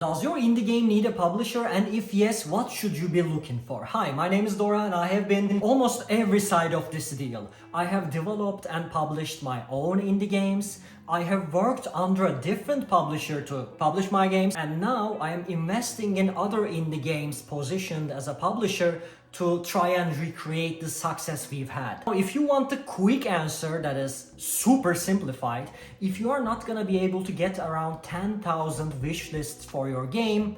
Does your indie game need a publisher, and if yes, what should you be looking for? Hi, my name is Dora and I have been in almost every side of this deal. I have developed and published my own indie games. I have worked under a different publisher to publish my games, and now I am investing in other indie games positioned as a publisher to try and recreate the success we've had. Now, if you want a quick answer that is super simplified, if you are not gonna be able to get around 10,000 wish lists for your game,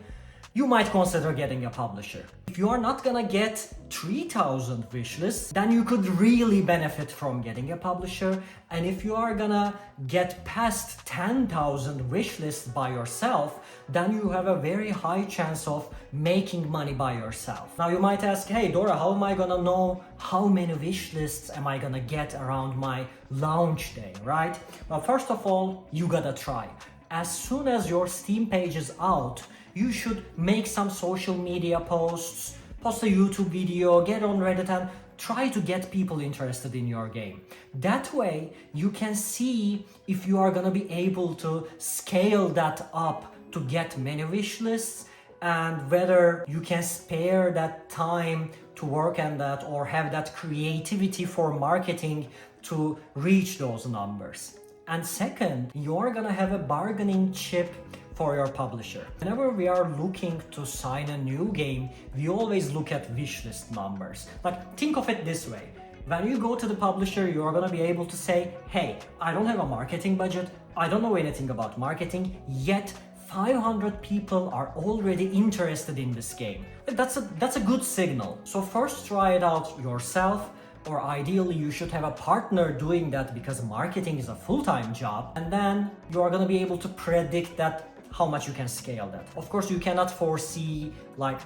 you might consider getting a publisher. If you are not gonna get 3,000 wish lists, then you could really benefit from getting a publisher. And if you are gonna get past 10,000 wish lists by yourself, then you have a very high chance of making money by yourself. Now you might ask, hey Dora, how am I gonna know how many wish lists am I gonna get around my launch day, right? Well, first of all, you gotta try. As soon as your Steam page is out, you should make some social media posts, post a YouTube video, get on Reddit and try to get people interested in your game. That way, you can see if you are gonna be able to scale that up to get many wish lists and whether you can spare that time to work on that or have that creativity for marketing to reach those numbers. And second, you're gonna have a bargaining chip for your publisher. Whenever we are looking to sign a new game, we always look at wishlist numbers. Like, think of it this way. When you go to the publisher, you are gonna be able to say, hey, I don't have a marketing budget, I don't know anything about marketing, yet 500 people are already interested in this game. That's a good signal. So first try it out yourself, or ideally you should have a partner doing that because marketing is a full-time job, and then you are gonna be able to predict that how much you can scale that. Of course, you cannot foresee like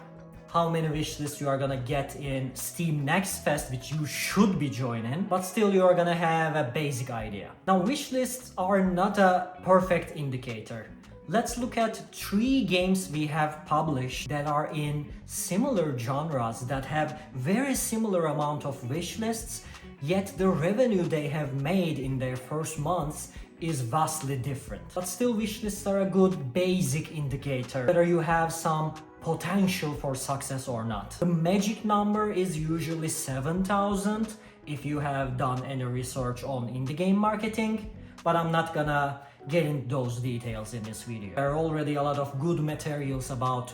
how many wish lists you are gonna get in Steam Next Fest, which you should be joining, but still you are gonna have a basic idea. Now, wish lists are not a perfect indicator. Let's look at 3 games we have published that are in similar genres that have very similar amount of wish lists, yet the revenue they have made in their first months is vastly different. But still, wish lists are a good basic indicator whether you have some potential for success or not. The magic number is usually 7,000 if you have done any research on indie game marketing, but I'm not gonna get into those details in this video. There are already a lot of good materials about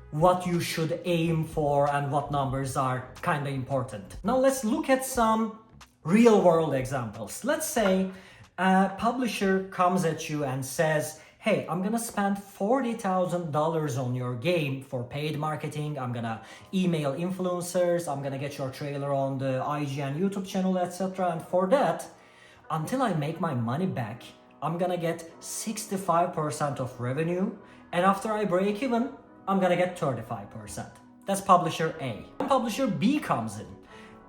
what you should aim for and what numbers are kind of important. Now let's look at some real world examples. Let's say a publisher comes at you and says, hey, I'm gonna spend $40,000 on your game for paid marketing, I'm gonna email influencers, I'm gonna get your trailer on the IG and YouTube channel, etc. And for that, until I make my money back, I'm gonna get 65% of revenue, and after I break even, I'm gonna get 35%. That's publisher A. And publisher B comes in,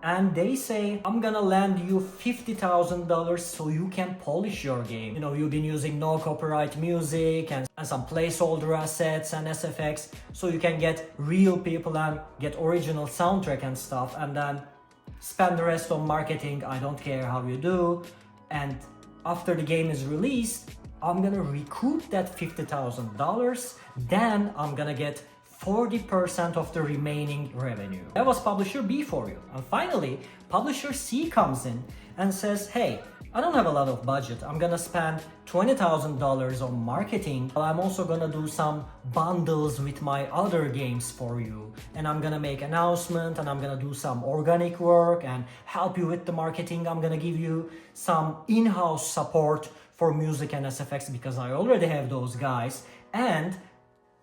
and they say, I'm gonna lend you $50,000 so you can polish your game. You know, you've been using no copyright music and some placeholder assets and SFX, so you can get real people and get original soundtrack and stuff, and then spend the rest on marketing, I don't care how you do, and after the game is released, I'm gonna recoup that $50,000, then I'm gonna get 40% of the remaining revenue. That was publisher B for you. And finally, publisher C comes in and says, hey, I don't have a lot of budget. I'm gonna spend $20,000 on marketing. I'm also gonna do some bundles with my other games for you. And I'm gonna make announcement and I'm gonna do some organic work and help you with the marketing. I'm gonna give you some in-house support for music and SFX because I already have those guys. And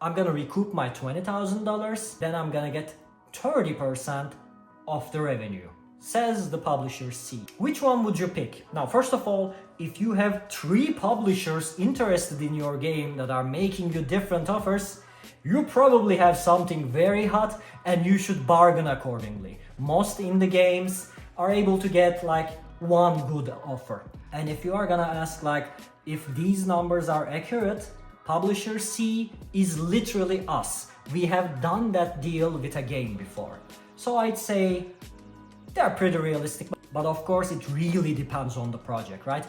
I'm gonna recoup my $20,000, then I'm gonna get 30% of the revenue, says the publisher C. Which one would you pick? Now, first of all, if you have 3 publishers interested in your game that are making you different offers, you probably have something very hot and you should bargain accordingly. Most indie games are able to get like one good offer. And if you are gonna ask like if these numbers are accurate, publisher C is literally us. We have done that deal with a game before. So I'd say they're pretty realistic, but of course it really depends on the project, right?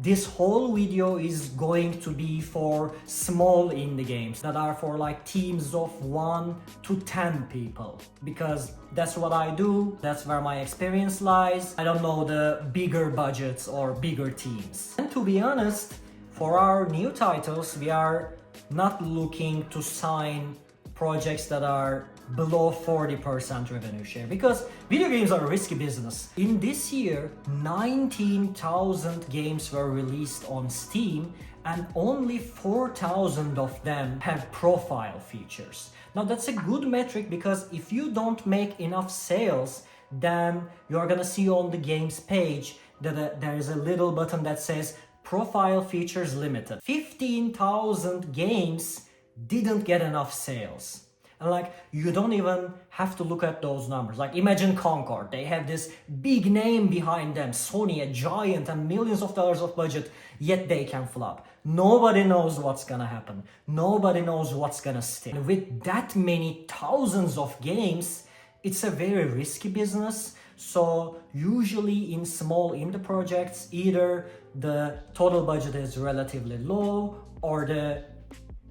This whole video is going to be for small indie games that are for like teams of 1 to 10 people, because that's what I do, that's where my experience lies. I don't know the bigger budgets or bigger teams. And to be honest, for our new titles, we are not looking to sign projects that are below 40% revenue share, because video games are a risky business. In this year, 19,000 games were released on Steam and only 4,000 of them have profile features. Now that's a good metric, because if you don't make enough sales, then you're gonna see on the game's page that there is a little button that says profile features limited. 15,000 games didn't get enough sales. And like, you don't even have to look at those numbers. Like, imagine Concord. They have this big name behind them, Sony, a giant, and millions of dollars of budget, yet they can flop. Nobody knows what's gonna happen. Nobody knows what's gonna stick. And with that many thousands of games, it's a very risky business. So usually in small indie projects, either the total budget is relatively low or the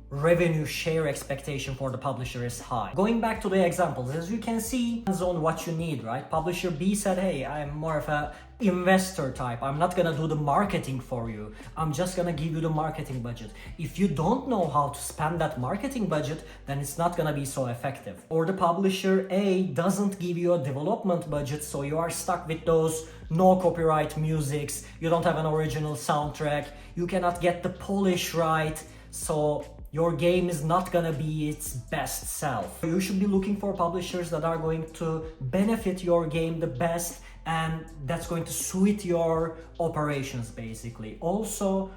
revenue share expectation for the publisher is high. Going back to the examples, as you can see, depends on what you need, right? Publisher B said, hey, I'm more of a investor type. I'm not gonna do the marketing for you. I'm just gonna give you the marketing budget. If you don't know how to spend that marketing budget, then it's not gonna be so effective. Or the publisher A doesn't give you a development budget, so you are stuck with those no copyright musics, you don't have an original soundtrack, you cannot get the polish right, so your game is not gonna be its best self. You should be looking for publishers that are going to benefit your game the best, and that's going to suit your operations basically. Also,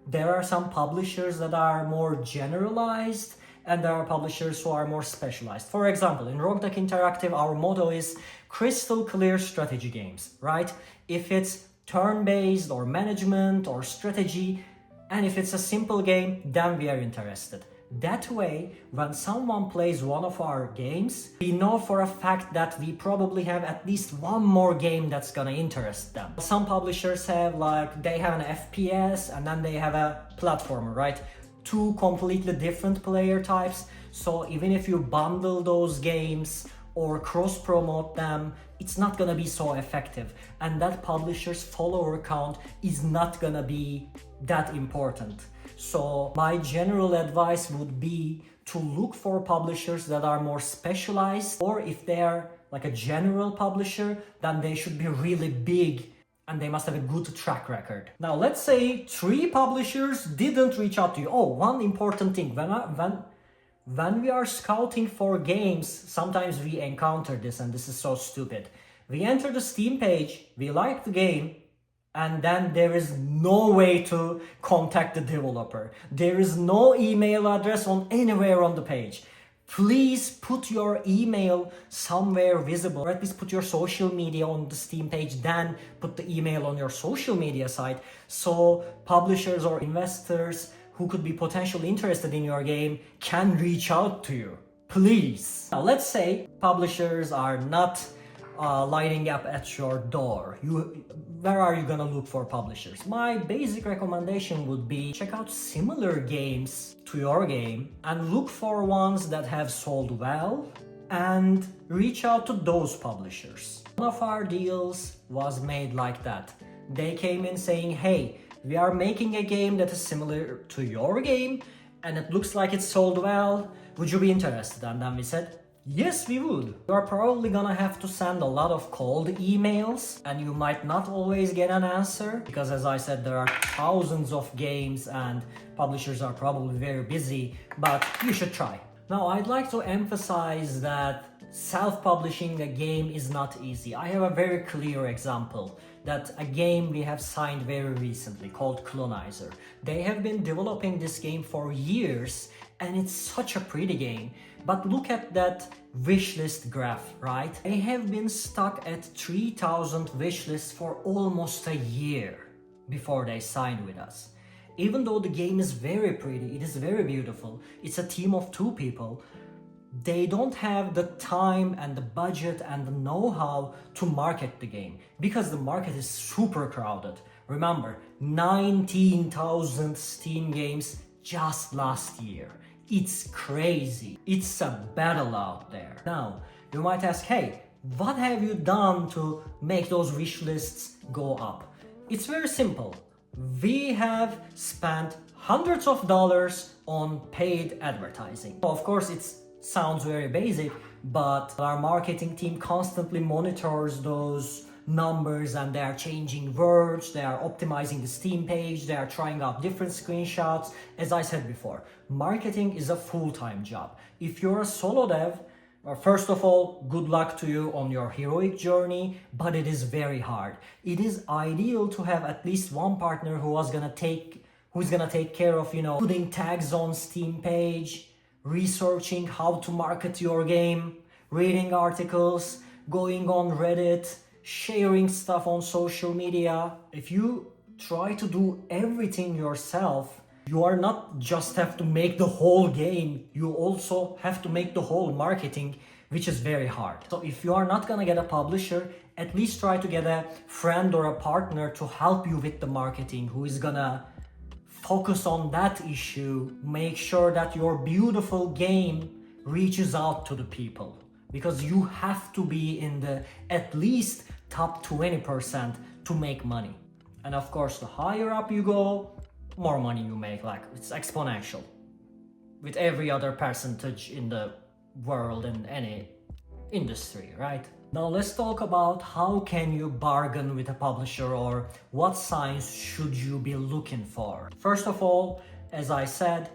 there are some publishers that are more generalized and there are publishers who are more specialized. For example, in Rogue Duck Interactive, our motto is crystal clear strategy games, right? If it's turn-based or management or strategy, and if it's a simple game, then we are interested. That way, when someone plays one of our games, we know for a fact that we probably have at least one more game that's gonna interest them. Some publishers have they have an FPS and then they have a platformer, right? Two completely different player types. So even if you bundle those games or cross-promote them, it's not gonna be so effective. And that publisher's follower count is not gonna be that important. So my general advice would be to look for publishers that are more specialized, or if they're like a general publisher, then they should be really big and they must have a good track record. Now let's say 3 publishers didn't reach out to you. Oh, one important thing, when we are scouting for games, sometimes we encounter this, and this is so stupid. We enter the Steam page, we like the game, and then there is no way to contact the developer. There is no email address on anywhere on the page. Please put your email somewhere visible, or at least put your social media on the Steam page, then put the email on your social media site, so publishers or investors who could be potentially interested in your game can reach out to you. Please. Now let's say publishers are not lining up at your door. Where are you gonna look for publishers? My basic recommendation would be check out similar games to your game and look for ones that have sold well and reach out to those publishers. One of our deals was made like that. They came in saying, hey, we are making a game that is similar to your game and it looks like it's sold well. Would you be interested? And then we said, yes, we would. You are probably gonna have to send a lot of cold emails and you might not always get an answer, because as I said, there are thousands of games and publishers are probably very busy, but you should try. Now, I'd like to emphasize that self-publishing a game is not easy. I have a very clear example, that a game we have signed very recently called Clonizer. They have been developing this game for years and it's such a pretty game. But look at that wishlist graph, right? They have been stuck at 3,000 wishlists for almost a year before they signed with us. Even though the game is very pretty, it is very beautiful, it's a team of 2 people, they don't have the time and the budget and the know-how to market the game because the market is super crowded, Remember, 19,000 Steam games just last year. It's crazy. It's a battle out there. Now, you might ask, hey, what have you done to make those wish lists go up? It's very simple. We have spent hundreds of dollars on paid advertising. Of course, it sounds very basic, but our marketing team constantly monitors those numbers and they are changing words, they are optimizing the Steam page, they are trying out different screenshots. As I said before, marketing is a full-time job. If you're a solo dev, first of all, good luck to you on your heroic journey, but it is very hard. It is ideal to have at least one partner who's gonna take care of, putting tags on Steam page, researching how to market your game, reading articles, going on Reddit, sharing stuff on social media. If you try to do everything yourself, you are not just have to make the whole game, you also have to make the whole marketing, which is very hard. So if you are not gonna get a publisher, at least try to get a friend or a partner to help you with the marketing, who is gonna focus on that issue. Make sure that your beautiful game reaches out to the people, because you have to be in the at least top 20% to make money. And of course, the higher up you go, more money you make. Like, it's exponential with every other percentage in the world in any industry, right? Now let's talk about how can you bargain with a publisher, or what signs should you be looking for. First of all, as I said,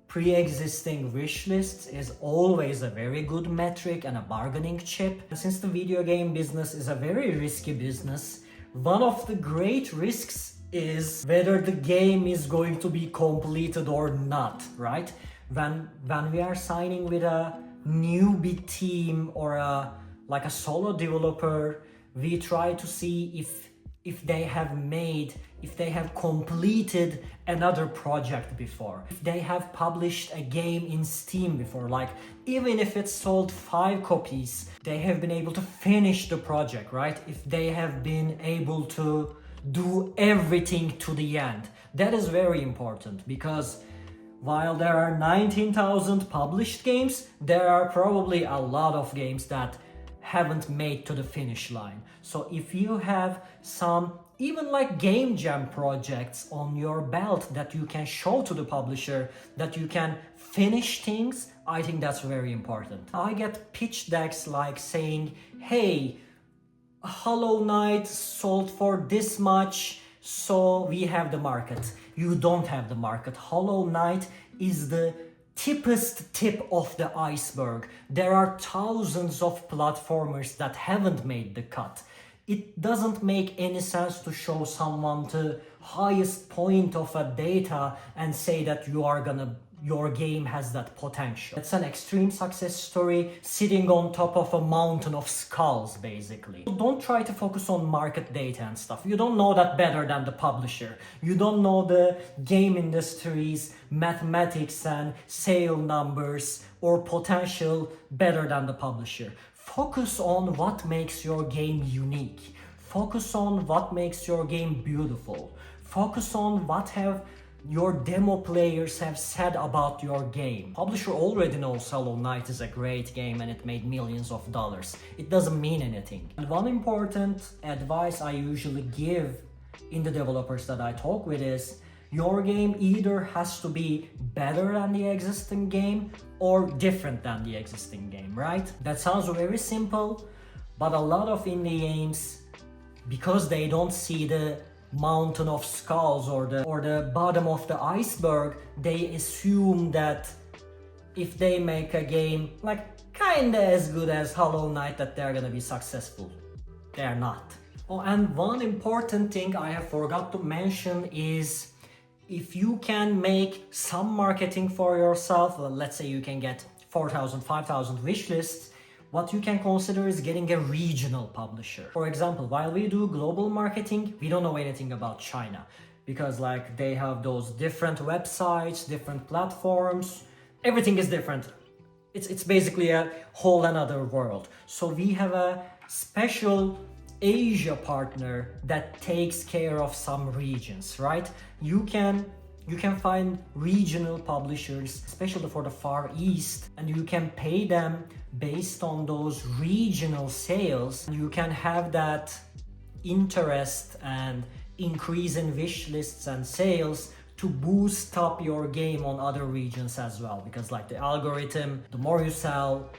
pre-existing wish lists is always a very good metric and a bargaining chip. Since the video game business is a very risky business, one of the great risks is whether the game is going to be completed or not, right? When we are signing with a newbie team or a solo developer, we try to see if they have completed another project before, if they have published a game in Steam before, like even if it's sold 5 copies, they have been able to finish the project, right? If they have been able to do everything to the end. That is very important, because while there are 19,000 published games, there are probably a lot of games that haven't made to the finish line. So if you have some even like game jam projects on your belt that you can show to the publisher, that you can finish things, I think that's very important. I get pitch decks like saying, hey, Hollow Knight sold for this much, so we have the market. You don't have the market. Hollow Knight is the tippest tip of the iceberg. There are thousands of platformers that haven't made the cut. It doesn't make any sense to show someone the highest point of a data and say that your game has that potential. It's an extreme success story sitting on top of a mountain of skulls, basically. Don't try to focus on market data and stuff. You don't know that better than the publisher. You don't know the game industry's mathematics and sale numbers or potential better than the publisher. Focus on what makes your game unique. Focus on what makes your game beautiful. Focus on what your demo players have said about your game. Publisher already knows Hollow Knight is a great game and it made millions of dollars. It doesn't mean anything. And one important advice I usually give in the developers that I talk with is, your game either has to be better than the existing game or different than the existing game, right? That sounds very simple, but a lot of indie games, because they don't see the mountain of skulls or the bottom of the iceberg, they assume that if they make a game like kinda as good as Hollow Knight, that they're gonna be successful. They're not. Oh, and one important thing I have forgot to mention is, if you can make some marketing for yourself, well, let's say you can get 4,000, 5,000 wish lists, what you can consider is getting a regional publisher. For example, while we do global marketing, we don't know anything about China, because like they have those different websites, different platforms, everything is different. It's basically a whole another world. So we have a special Asia partner that takes care of some regions, right? You can find regional publishers, especially for the Far East, and you can pay them based on those regional sales. You can have that interest and increase in wish lists and sales to boost up your game on other regions as well, because like the algorithm, the more you sell,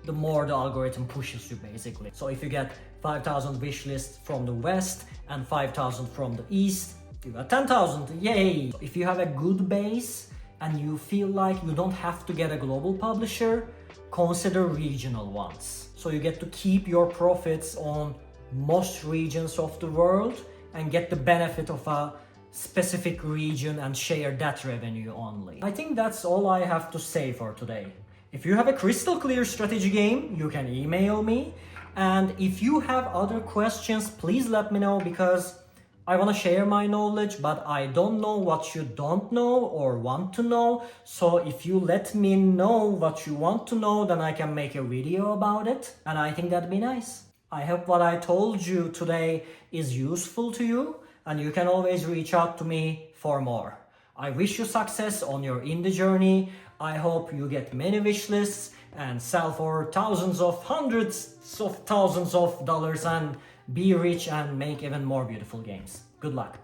the more the algorithm pushes you basically. So if you get 5,000 wish lists from the west and 5,000 from the east, you got 10,000, yay! If you have a good base and you feel like you don't have to get a global publisher, consider regional ones. So you get to keep your profits on most regions of the world and get the benefit of a specific region and share that revenue only. I think that's all I have to say for today. If you have a crystal clear strategy game, you can email me. And if you have other questions, please let me know, because I want to share my knowledge, but I don't know what you don't know or want to know. So if you let me know what you want to know, then I can make a video about it. And I think that'd be nice. I hope what I told you today is useful to you, and you can always reach out to me for more. I wish you success on your indie journey. I hope you get many wish lists and sell for thousands of hundreds of thousands of dollars and be rich and make even more beautiful games. Good luck.